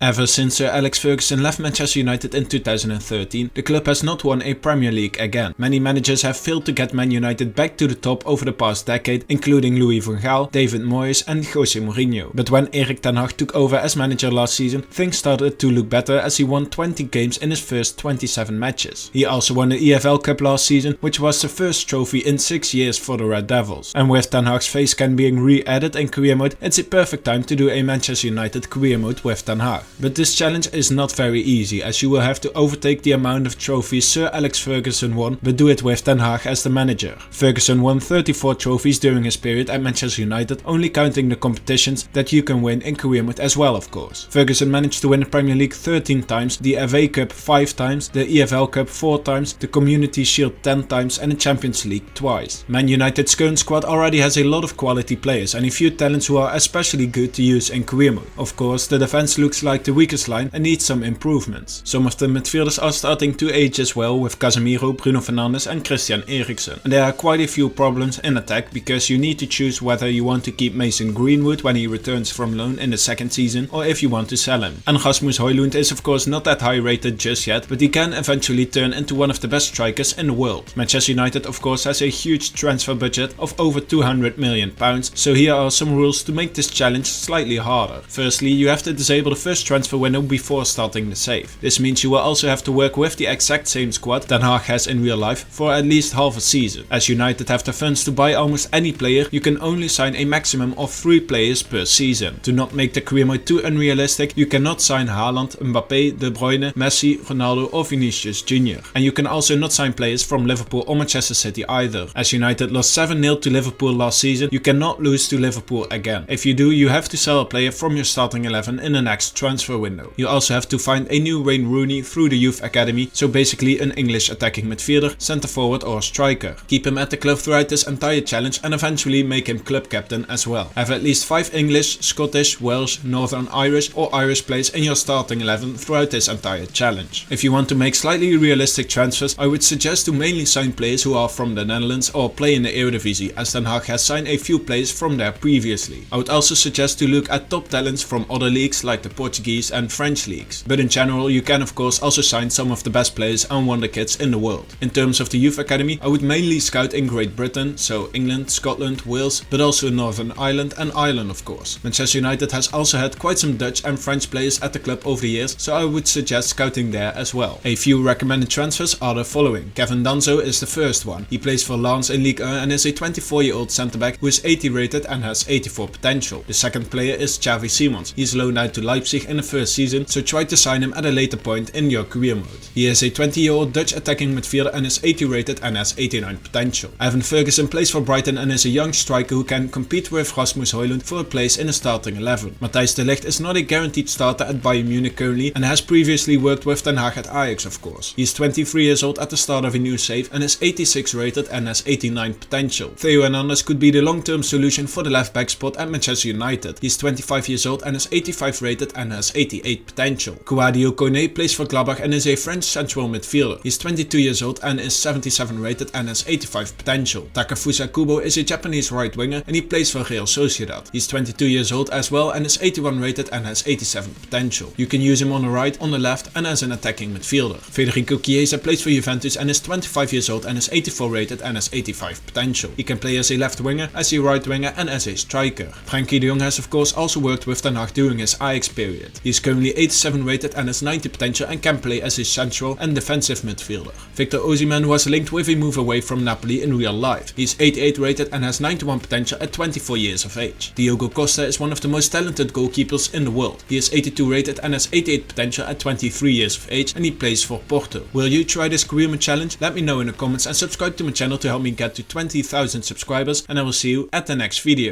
Ever since Sir Alex Ferguson left Manchester United in 2013, the club has not won a Premier League again. Many managers have failed to get Man United back to the top over the past decade, including Louis van Gaal, David Moyes and Jose Mourinho. But when Erik took over as manager last season, things started to look better as he won 20 games in his first 27 matches. He also won the EFL Cup last season, which was the first trophy in 6 years for the Red Devils. And with Ten Hag's face scan being re-added in career mode, it's a perfect time to do a Manchester United career mode with Ten Hag. But this challenge is not very easy, as you will have to overtake the amount of trophies Sir Alex Ferguson won, but do it with Ten Hag as the manager. Ferguson won 34 trophies during his period at Manchester United, only counting the competitions that you can win in career mode as well, of course. Ferguson managed to win the Premier League 13 times, the FA Cup 5 times, the EFL Cup 4 times, the Community Shield 10 times and the Champions League twice. Man United's current squad already has a lot of quality players and a few talents who are especially good to use in career mode. Of course, the defense looks like the weakest line and needs some improvements. Some of the midfielders are starting to age as well, with Casemiro, Bruno Fernandes and Christian Eriksen. And there are quite a few problems in attack, because you need to choose whether you want to keep Mason Greenwood when he returns from loan in the second season, or if you want to sell him. And Rasmus Højlund is of course not that high rated just yet, but he can eventually turn into one of the best strikers in the world. Manchester United of course has a huge transfer budget of over £200 million, so here are some rules to make this challenge slightly harder. Firstly, you have to disable the first transfer window before starting the save. This means you will also have to work with the exact same squad Ten Hag has in real life for at least half a season. As United have the funds to buy almost any player, you can only sign a maximum of 3 players per season. To not make the career mode too unrealistic, you cannot sign Haaland, Mbappé, De Bruyne, Messi, Ronaldo or Vinicius Jr. And you can also not sign players from Liverpool or Manchester City either. As United lost 7-0 to Liverpool last season, you cannot lose to Liverpool again. If you do, you have to sell a player from your starting 11 in the next transfer window. You also have to find a new Wayne Rooney through the youth academy, so basically an English attacking midfielder, centre forward or striker. Keep him at the club throughout this entire challenge and eventually make him club captain as well. Have at least 5 English, Scottish, Welsh, Northern Irish or Irish players in your starting 11 throughout this entire challenge. If you want to make slightly realistic transfers, I would suggest to mainly sign players who are from the Netherlands or play in the Eredivisie, as Ten Hag has signed a few players from there previously. I would also suggest to look at top talents from other leagues like the Portuguese and French leagues. But in general, you can of course also sign some of the best players and wonder kids in the world. In terms of the youth academy, I would mainly scout in Great Britain, so England, Scotland, Wales, but also Northern Ireland and Ireland of course. Manchester United has also had quite some Dutch and French players at the club over the years, so I would suggest scouting there as well. A few recommended transfers are the following. Kevin Danso is the first one. He plays for Lens in Ligue 1 and is a 24-year-old centre back who is 80 rated and has 84 potential. The second player is Xavi Simons. He is loaned out to Leipzig in the first season, so try to sign him at a later point in your career mode. He is a 20-year-old Dutch attacking midfielder and is 80 rated and has 89 potential. Evan Ferguson plays for Brighton and is a young striker who can compete with Rasmus Højlund for a place in the starting 11. Matthijs de Ligt is not a guaranteed starter at Bayern Munich currently and has previously worked with Ten Hag at Ajax of course. He is 23 years old at the start of a new save and is 86 rated and has 89 potential. Theo Hernandez could be the long-term solution for the left back spot at Manchester United. He is 25 years old and is 85 rated and has 88 potential. Kouadio Kone plays for Gladbach and is a French central midfielder. He is 22 years old and is 77 rated and has 85 potential. Takefusa Kubo is a Japanese right winger and he plays for Real Sociedad. He is 22 years old as well and is 81 rated and has 87 potential. You can use him on the right, on the left and as an attacking midfielder. Federico Chiesa plays for Juventus and is 25 years old and is 84 rated and has 85 potential. He can play as a left winger, as a right winger and as a striker. Frenkie de Jong has of course also worked with Ten Hag during his Ajax period. He is currently 87 rated and has 90 potential and can play as a central and defensive midfielder. Victor Osimhen was linked with a move away from Napoli in real life. He is 88 rated and has 91 potential at 24 years of age. Diogo Costa is one of the most talented goalkeepers in the world. He is 82 rated and has 88 potential at 23 years of age and he plays for Porto. Will you try this career mode challenge? Let me know in the comments and subscribe to my channel to help me get to 20,000 subscribers, and I will see you at the next video.